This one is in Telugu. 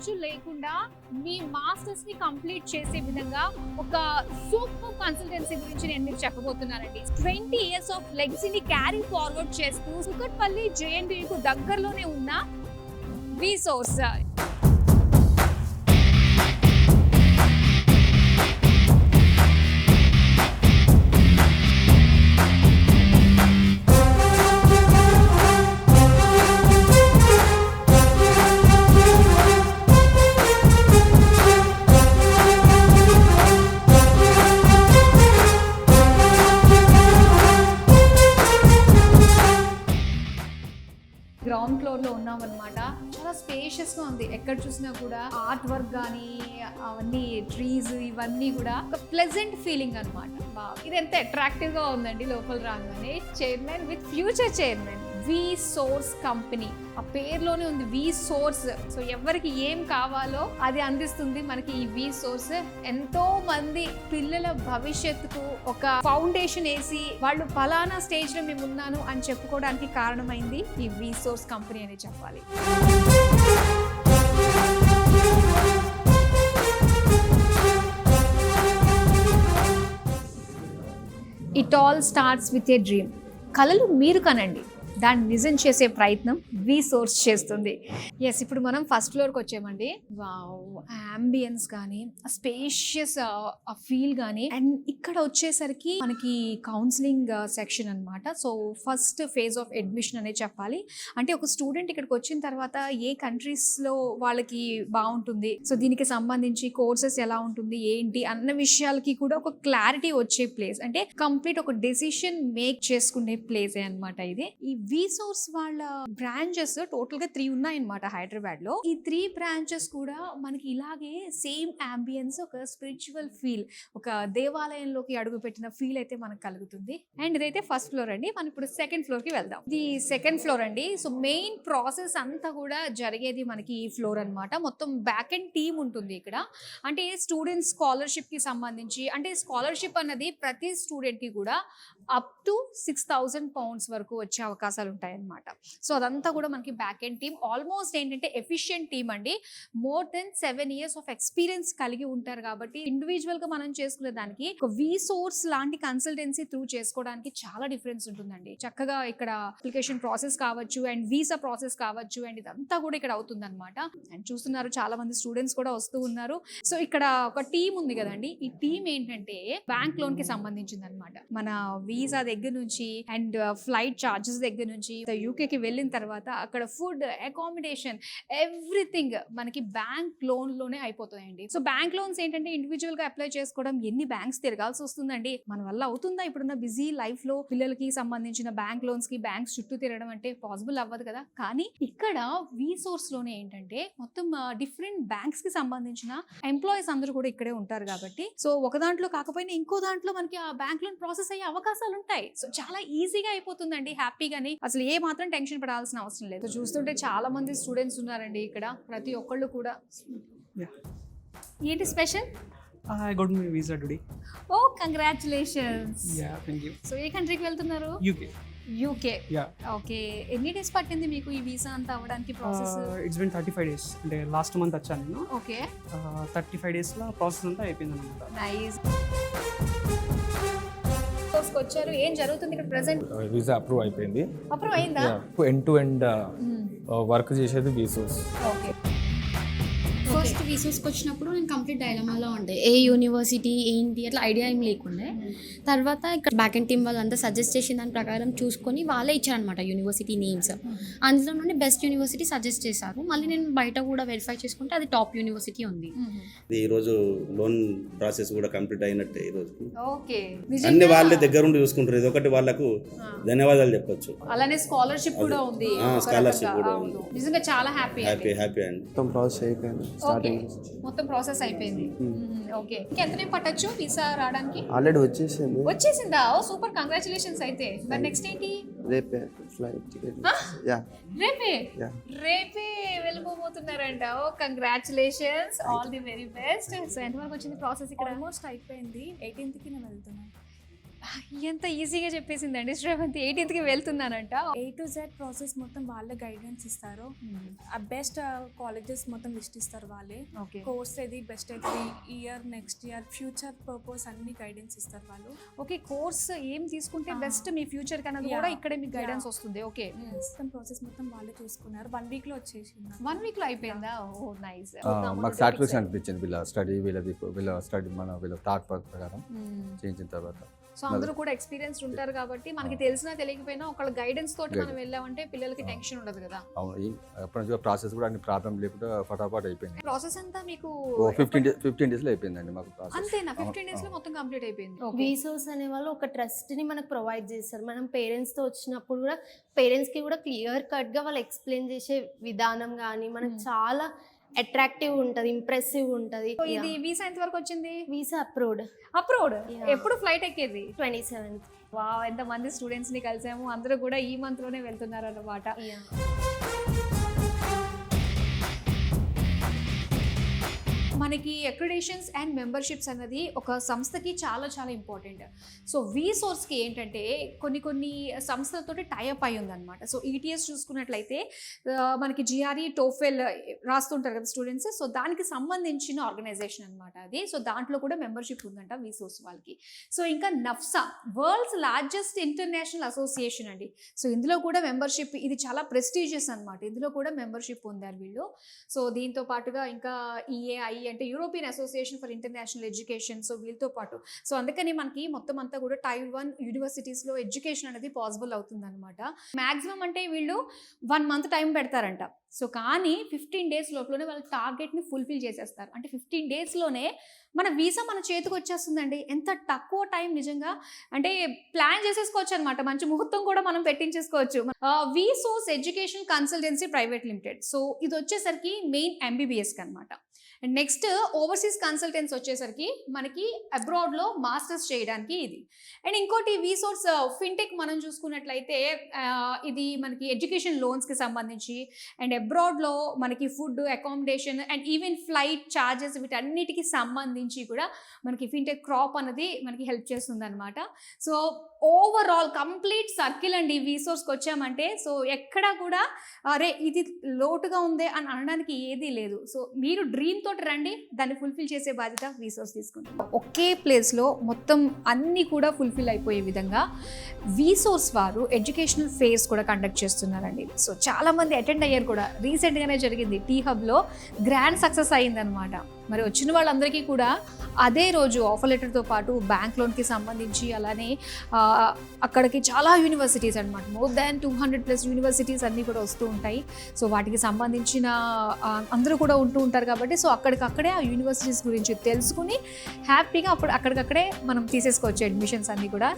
ఖర్చు లేకుండా మీ మాస్టర్స్ ని కంప్లీట్ చేసే విధంగా ఒక సూపర్ కన్సల్టెన్సీ గురించి నేను మీకు చెప్పబోతున్నానండి. 20 years ఆఫ్ లెగసీని క్యారీ ఫార్వర్డ్ చేస్తూ కుకట్పల్లి JNTU దగ్గరలోనే ఉన్న V-Source. గ్రౌండ్ ఫ్లోర్ లో ఉన్నాం అనమాట. చాలా స్పేషియస్ గా ఉంది. ఎక్కడ చూసినా కూడా ఆర్ట్ వర్క్ కానీ అవన్నీ ట్రీస్ ఇవన్నీ కూడా ఒక ప్లెజెంట్ ఫీలింగ్ అనమాట. ఇది ఎంత అట్రాక్టివ్ గా ఉందండి. లోపల రాగానే chairman with future chairman V-Source company. ఆ పేరులోనే ఉంది V-Source. సో ఎవరికి ఏం కావాలో అది అందిస్తుంది మనకి ఈ V-Source. ఎంతో మంది పిల్లల భవిష్యత్తుకు ఒక ఫౌండేషన్ వేసి వాళ్ళు ఫలానా స్టేజ్ లో మేము ఉన్నాను అని చెప్పుకోవడానికి కారణమైంది ఈ V-Source కంపెనీ అని చెప్పాలి. It all starts with a dream. కలలు మీరు కనండి, దాన్ని నిజం చేసే ప్రయత్నం V-Source చేస్తుంది. ఎస్, ఇప్పుడు మనం ఫస్ట్ ఫ్లోర్కి వచ్చామండి. వావ్, అంబియన్స్ కానీ స్పేషియస్ ఫీల్ కానీ. అండ్ ఇక్కడ వచ్చేసరికి మనకి కౌన్సిలింగ్ సెక్షన్ అనమాట. So first phase of admission అనే చెప్పాలి. అంటే ఒక స్టూడెంట్ ఇక్కడికి వచ్చిన తర్వాత ఏ కంట్రీస్లో వాళ్ళకి బాగుంటుంది, సో దీనికి సంబంధించి కోర్సెస్ ఎలా ఉంటుంది ఏంటి అన్న విషయాలకి కూడా ఒక క్లారిటీ వచ్చే ప్లేస్. అంటే కంప్లీట్ ఒక డెసిషన్ మేక్ చేసుకునే ప్లేసే అనమాట ఇది. ఈ V-Source వాళ్ళ బ్రాంచెస్ టోటల్ గా 3 ఉన్నాయన్నమాట హైదరాబాద్ లో. ఈ 3 బ్రాంచెస్ కూడా మనకి ఇలాగే సేమ్ అంబియన్స్, ఒక స్పిరిచువల్ ఫీల్, ఒక దేవాలయంలోకి అడుగు పెట్టిన ఫీల్ అయితే మనకు కలుగుతుంది. అండ్ ఇదైతే ఫస్ట్ ఫ్లోర్ అండి. మనం ఇప్పుడు సెకండ్ ఫ్లోర్ కి వెళ్దాం. ఇది సెకండ్ ఫ్లోర్ అండి. సో మెయిన్ ప్రాసెస్ అంతా కూడా జరిగేది మనకి ఈ ఫ్లోర్ అనమాట. మొత్తం బ్యాక్ అండ్ టీమ్ ఉంటుంది ఇక్కడ. అంటే స్టూడెంట్స్ స్కాలర్షిప్ కి సంబంధించి, అంటే స్కాలర్షిప్ అన్నది ప్రతి స్టూడెంట్ కి కూడా అప్ టు 6,000 pounds వరకు వచ్చే అవకాశాలు ఉంటాయి అన్నమాట. సో అదంతా కూడా మనకి బ్యాక్ ఎండ్ టీమ్. ఆల్మోస్ట్ ఏంటంటే ఎఫిషియెంట్ టీమ్ అండి. More than 7 years of experience కలిగి ఉంటారు కాబట్టి ఇండివిజువల్ గా మనం చేసుకునే దానికి ఒక V-Source లాంటి కన్సల్టెన్సీ త్రూ చేసుకోవడానికి చాలా డిఫరెన్స్ ఉంటుందండి. చక్కగా ఇక్కడ అప్లికేషన్ ప్రాసెస్ కావచ్చు అండ్ వీసా ప్రాసెస్ కావచ్చు అండ్ ఇదంతా కూడా ఇక్కడ అవుతుంది అనమాట. అండ్ చూస్తున్నారు చాలా మంది స్టూడెంట్స్ కూడా వస్తూ ఉన్నారు. సో ఇక్కడ ఒక టీమ్ ఉంది కదండి. ఈ టీమ్ ఏంటంటే బ్యాంక్ లోన్ కి సంబంధించింది అనమాట. మన వీసా దగ్గర నుంచి అండ్ ఫ్లైట్ చార్జెస్ దగ్గర నుంచి యూకేకి వెళ్ళిన తర్వాత అక్కడ ఫుడ్, అకామిడేషన్, ఎవ్రీథింగ్ మనకి బ్యాంక్ లోన్ లోనే అయిపోతాయండి. సో బ్యాంక్ లోన్స్ ఏంటంటే ఇండివిజువల్ గా అప్లై చేసుకోవడం, ఎన్ని బ్యాంక్స్ తిరగాల్సి వస్తుందండి. మన వల్ల అవుతుందా? ఇప్పుడున్న బిజీ లైఫ్ లో పిల్లలకి సంబంధించిన బ్యాంక్ లోన్స్ కి బ్యాంక్స్ చుట్టూ తిరగడం అంటే పాసిబుల్ అవ్వదు కదా. కానీ ఇక్కడ V-Source లోనే ఏంటంటే మొత్తం డిఫరెంట్ బ్యాంక్స్ కి సంబంధించిన ఎంప్లాయీస్ అందరూ కూడా ఇక్కడే ఉంటారు కాబట్టి సో ఒక దాంట్లో కాకపోయినా ఇంకో దాంట్లో మనకి ఆ బ్యాంక్ లోన్ ప్రాసెస్ అయ్యే అవకాశాలు ఉంటాయి. సో చాలా ఈజీగా అయిపోతుందండి, హ్యాపీగాని. అసలు ఏ మాత్రం టెన్షన్ పడాల్సిన అవసరం లేదు. చూస్తుంటే చాలా మంది స్టూడెంట్స్ ఉన్నారండి ఇక్కడ. ప్రతి ఒక్కళ్ళు కూడా. ఏంటి special? I got my visa today. Oh, congratulations. Yeah, thank you. So ఏ కంట్రీకి వెళ్తున్నారు? UK. Yeah. ఓకే. ఎన్ని డేస్ పట్టింది మీకు ఈ వీసా అంతా అవ్వడానికి ప్రాసెస్? It's been 35 days. అంటే లాస్ట్ మంత్ వచ్చాను నేను. ఓకే. 35 days లో ప్రాసెస్ అంతా అయిపోయింది అన్నమాట. నైస్. వచ్చారు. ఏం జరుగుతుంది ఇక్కడ ప్రెజెంట్? వీసా అప్రూవ్ అయిపోయింది. అప్రూవ్ అయిందా? ఎండ్ టు ఎండ్ వర్క్ చేసేది V-Source. ఓకే. ఫస్ట్ V-Sourceకి వచ్చినప్పుడు నేను కంప్లీట్ డైలమాలో ఉండే, ఏ యూనివర్సిటీ ఏంటి అట్లా ఐడియా ఏం లేకుండే. తర్వాత ఇక్కడ బ్యాక్ అండ్ టీమ్ వాళ్ళంతా సజెస్ట్ చేసిన దాని ప్రకారం చూసుకొని వాళ్ళే ఇచ్చారనమాట యూనివర్సిటీ నేమ్స్. అందులో నుండి బెస్ట్ యూనివర్సిటీ సజెస్ట్ చేశారు. మళ్ళీ నేను బయట కూడా వెరిఫై చేసుకుంటే అది టాప్ యూనివర్సిటీ ఉంది. ఈరోజు లోన్ ప్రాసెస్ కూడా కంప్లీట్ అయినట్టే. ఈరోజు ఓకే. అన్ని వాళ్ళే దగ్గర ఉండి చూసుకుంటారు. ఇది ఒకటి వాళ్ళకు ధన్యవాదాలు చెప్పొచ్చు. అలానే స్కాలర్షిప్ కూడా ఉంది. స్కాలర్షిప్ కూడా ఉంది. నిజంగా చాలా హ్యాపీ అండి. మొత్తం ప్రాసెస్ అయిపోయింది. మొత్తం ప్రాసెస్ అయిపోయింది. ఓకే. ఎంత టైం పట్టొచ్చు వీసా రావడానికి? ఆల్రెడీ వచ్చేసిందా? Oh super, congratulations. అయితే మరి నెక్స్ట్ ఏంటి? రేపే ఫ్లైట్ టికెట్. రేపే వెళ్ళిపోతున్నారంట. Oh congratulations, all the very best. So ఎంతవరకు వచ్చింది ప్రాసెస్? ఇక్కడ ఆల్మోస్ట్ అయిపోయింది. 18th కి నేను వెళ్తున్నాను. ఎంత ఈజీగా చెప్పేసిందండి శ్రవంతి. 18th వెళ్తున్నానంట. A to Z ప్రాసెస్ మొత్తం వాళ్ళే గైడెన్స్ ఇస్తారు. బెస్ట్ కాలేజెస్ మొత్తం లిస్ట్ ఇస్తారు వాళ్ళే. ఓకే కోర్స్ ఏది బెస్ట్ అవుతుంది, year next year future purpose అన్ని గైడెన్స్ ఇస్తారు వాళ్ళు. ఓకే కోర్స్ ఏం తీసుకుంటే బెస్ట్ మీ ఫ్యూచర్ కన్నది Yeah. కూడా ఇక్కడే మీకు గైడెన్స్ వస్తుంది. ఓకే మొత్తం ప్రాసెస్ మొత్తం వాళ్ళే చూసుకున్నారు. 1 week లో వచ్చేసింది. 1 week లో అయిపోయిందా? ఓ నైస్. మాకు సాటిస్ఫాక్షన్ అనిపించింది వీళ్ళ స్టడీ వీళ్ళ స్టడీ వీళ్ళ థాట్ ప్రకారం చేయించిన తర్వాత. సో అందరూ కూడా ఎక్స్పీరియన్స్డ్ ఉంటారు కాబట్టి మనకి తెలిసినా తెలియకపోయినా ఒకళ్ళ గైడెన్స్ తోటి మనం వెళ్ళామంటే పిల్లలకి టెన్షన్ ఉండదు కదా. అవును, ఎప్పటి నుంచో ప్రాసెస్ కూడా అన్ని ప్రాబ్లం లేకుండా ఫటాఫట్ అయిపోయింది. ప్రాసెస్ అంతా మీకు 15 days లో అయిపోయిందండి మాకు ప్రాసెస్. అంతేనా? 15 days లో మొత్తం కంప్లీట్ అయిపోయింది. వీసోస్ అనే వాళ్ళు ఒక ట్రస్ట్ని మనకు ప్రొవైడ్ చేస్తారు. మనం పేరెంట్స్తో వచ్చినప్పుడు కూడా పేరెంట్స్కి కూడా క్లియర్ కట్గా వాళ్ళు ఎక్స్ప్లెయిన్ చేసే విధానం కానీ మనకు చాలా అట్రాక్టివ్ ఉంటుంది, ఇంప్రెసివ్ ఉంటుంది. సో ఇది వీసా ఎంత వరకు వచ్చింది? Visa approved. అప్రూవ్డ్. Yeah. ఎప్పుడు ఫ్లైట్ ఎక్కేది? 27th. వావ్, ఎంత మంది స్టూడెంట్స్ ని కలిసాము. అందరూ కూడా ఈ మంత్ లోనే వెళ్తున్నారు అన్నమాట. మనకి అక్రిడేషన్స్ అండ్ మెంబర్షిప్స్ అన్నది ఒక సంస్థకి చాలా చాలా ఇంపార్టెంట్. సో వీసోర్స్కి ఏంటంటే కొన్ని సంస్థలతోటి టైఅప్ అయి ఉందన్నమాట. సో ఈటీఎస్ చూసుకున్నట్లయితే మనకి జిఆర్ఈ టోఫెల్ రాస్తుంటారు కదా స్టూడెంట్స్. సో దానికి సంబంధించిన ఆర్గనైజేషన్ అనమాట అది. సో దాంట్లో కూడా మెంబర్షిప్ ఉందంట వీసోర్స్ వాళ్ళకి. సో ఇంకా నఫ్సా, వరల్డ్స్ లార్జెస్ట్ ఇంటర్నేషనల్ అసోసియేషన్ అండి. సో ఇందులో కూడా మెంబర్షిప్, ఇది చాలా ప్రెస్టీజియస్ అనమాట. ఇందులో కూడా మెంబర్షిప్ పొందారు వీళ్ళు. సో దీంతో పాటుగా ఇంకా ఈఏఐ అంటే European association for international education. So వీళ్ళతో పాటు సో అందుకని మనకి మొత్తం అంతా కూడా Tier 1 యూనివర్సిటీస్లో ఎడ్యుకేషన్ అనేది పాసిబుల్ అవుతుంది అనమాట. మ్యాక్సిమం అంటే వీళ్ళు 1 month టైం పెడతారంట. సో కానీ 15 days లోపలనే వాళ్ళ టార్గెట్ని ఫుల్ఫిల్ చేసేస్తారు. అంటే 15 daysలోనే మన వీసా మన చేతికి వచ్చేస్తుందండి. ఎంత తక్కువ టైం నిజంగా. అంటే ప్లాన్ చేసేసుకోవచ్చు అనమాట. మంచి ముహూర్తం కూడా మనం పెట్టించేసుకోవచ్చు. వీసోస్ education consultancy private limited. So ఇది వచ్చేసరికి మెయిన్ ఎంబీబీఎస్కి అనమాట. అండ్ నెక్స్ట్ ఓవర్సీస్ కన్సల్టెన్స్ వచ్చేసరికి మనకి అబ్రాడ్లో మాస్టర్స్ చేయడానికి ఇది. అండ్ ఇంకోటి వీసోర్స్ ఫిన్టెక్ మనం చూసుకున్నట్లయితే ఇది మనకి ఎడ్యుకేషన్ లోన్స్కి సంబంధించి అండ్ అబ్రాడ్లో మనకి food, accommodation and even flight charges వీటన్నిటికీ సంబంధించి కూడా మనకి ఫిన్టెక్ క్రాప్ అనేది మనకి హెల్ప్ చేస్తుంది అనమాట. సో ఓవరాల్ కంప్లీట్ సర్కిల్ అండి వీసోర్స్కి వచ్చామంటే. సో ఎక్కడా కూడా అరే ఇది లోటుగా ఉందే అని అనడానికి ఏదీ లేదు. సో మీరు డ్రీమ్ తోటి రండి, దాన్ని ఫుల్ఫిల్ చేసే బాధ్యత వీసోర్స్ తీసుకుంటాం. ఒకే ప్లేస్లో మొత్తం అన్నీ కూడా ఫుల్ఫిల్ అయిపోయే విధంగా వీసోర్స్ వారు ఎడ్యుకేషనల్ ఫేర్స్ కూడా కండక్ట్ చేస్తున్నారండి. సో చాలామంది అటెండ్ అయ్యారు కూడా. రీసెంట్గానే జరిగింది టీ హబ్లో, గ్రాండ్ సక్సెస్ అయ్యిందనమాట. మరి వచ్చిన వాళ్ళందరికీ కూడా అదే రోజు ఆఫర్ లెటర్తో పాటు బ్యాంక్ లోన్కి సంబంధించి అలానే అక్కడికి చాలా యూనివర్సిటీస్ అనమాట, మోర్ దాన్ 200+ యూనివర్సిటీస్ అన్నీ కూడా వస్తూ ఉంటాయి. సో వాటికి సంబంధించిన అందరూ కూడా ఉంటూ ఉంటారు కాబట్టి సో అక్కడికక్కడే ఆ యూనివర్సిటీస్ గురించి తెలుసుకుని హ్యాపీగా అక్కడికక్కడే మనం తీసేసుకోవచ్చు అడ్మిషన్స్ అన్నీ కూడా.